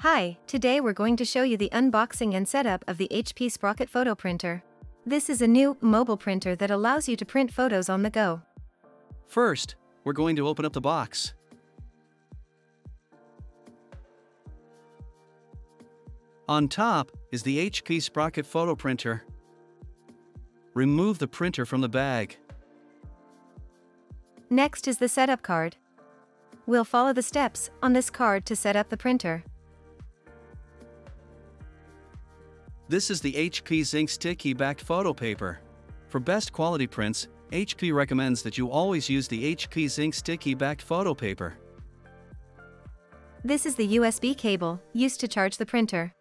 Hi, today we're going to show you the unboxing and setup of the HP Sprocket Photo Printer. This is a new, mobile printer that allows you to print photos on the go. First, we're going to open up the box. On top is the HP Sprocket Photo Printer. Remove the printer from the bag. Next is the setup card. We'll follow the steps on this card to set up the printer. This is the HP Zinc Sticky Backed Photo Paper. For best quality prints, HP recommends that you always use the HP Zinc Sticky Backed Photo Paper. This is the USB cable used to charge the printer.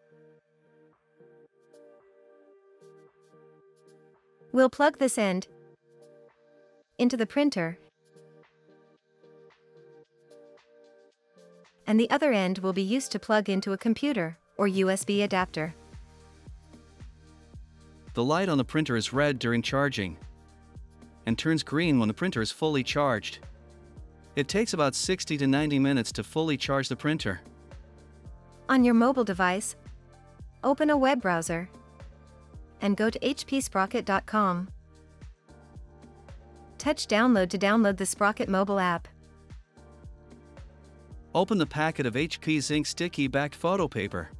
We'll plug this end into the printer, and the other end will be used to plug into a computer or USB adapter. The light on the printer is red during charging and turns green when the printer is fully charged. It takes about 60 to 90 minutes to fully charge the printer. On your mobile device, open a web browser and go to hpsprocket.com. Touch download to download the Sprocket mobile app. Open the packet of HP Zinc Sticky Backed Photo Paper.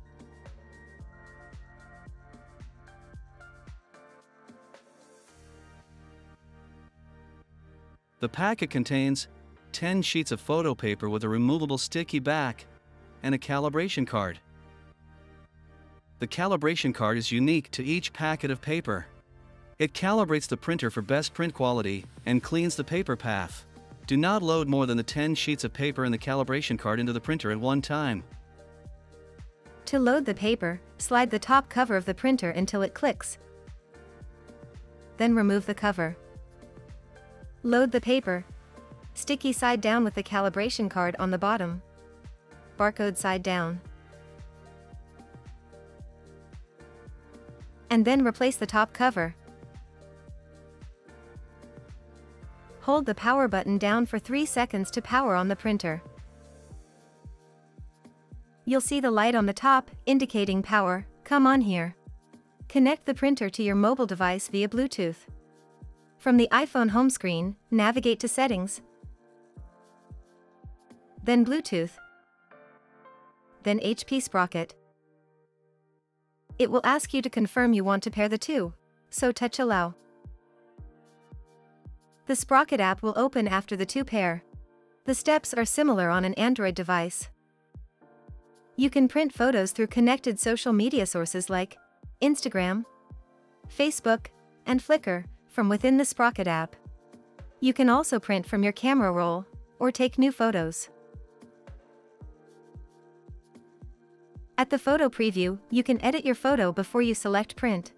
The packet contains 10 sheets of photo paper with a removable sticky back and a calibration card. The calibration card is unique to each packet of paper. It calibrates the printer for best print quality and cleans the paper path. Do not load more than the 10 sheets of paper in the calibration card into the printer at one time. To load the paper, slide the top cover of the printer until it clicks. Then remove the cover. Load the paper, sticky side down with the calibration card on the bottom, barcode side down. And then replace the top cover. Hold the power button down for 3 seconds to power on the printer. You'll see the light on the top indicating power come on here. Connect the printer to your mobile device via Bluetooth. From the iPhone home screen, navigate to Settings, then Bluetooth, then HP Sprocket. It will ask you to confirm you want to pair the two, so touch Allow. The Sprocket app will open after the two pair. The steps are similar on an Android device. You can print photos through connected social media sources like Instagram, Facebook, and Flickr from within the Sprocket app. You can also print from your camera roll or take new photos. At the photo preview, you can edit your photo before you select print.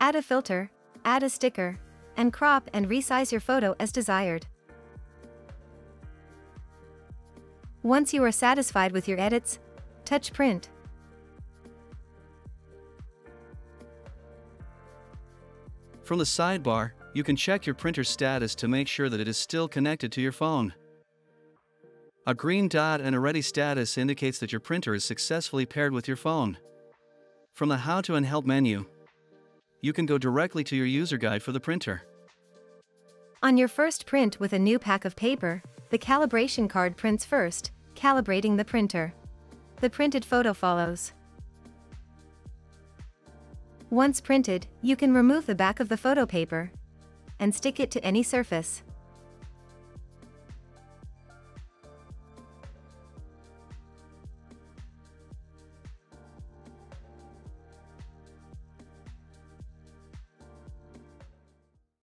Add a filter, add a sticker, and crop and resize your photo as desired. Once you are satisfied with your edits, touch Print. From the sidebar, you can check your printer status to make sure that it is still connected to your phone. A green dot and a ready status indicates that your printer is successfully paired with your phone. From the How to and Help menu, you can go directly to your user guide for the printer. On your first print with a new pack of paper, the calibration card prints first, calibrating the printer. The printed photo follows. Once printed, you can remove the back of the photo paper and stick it to any surface.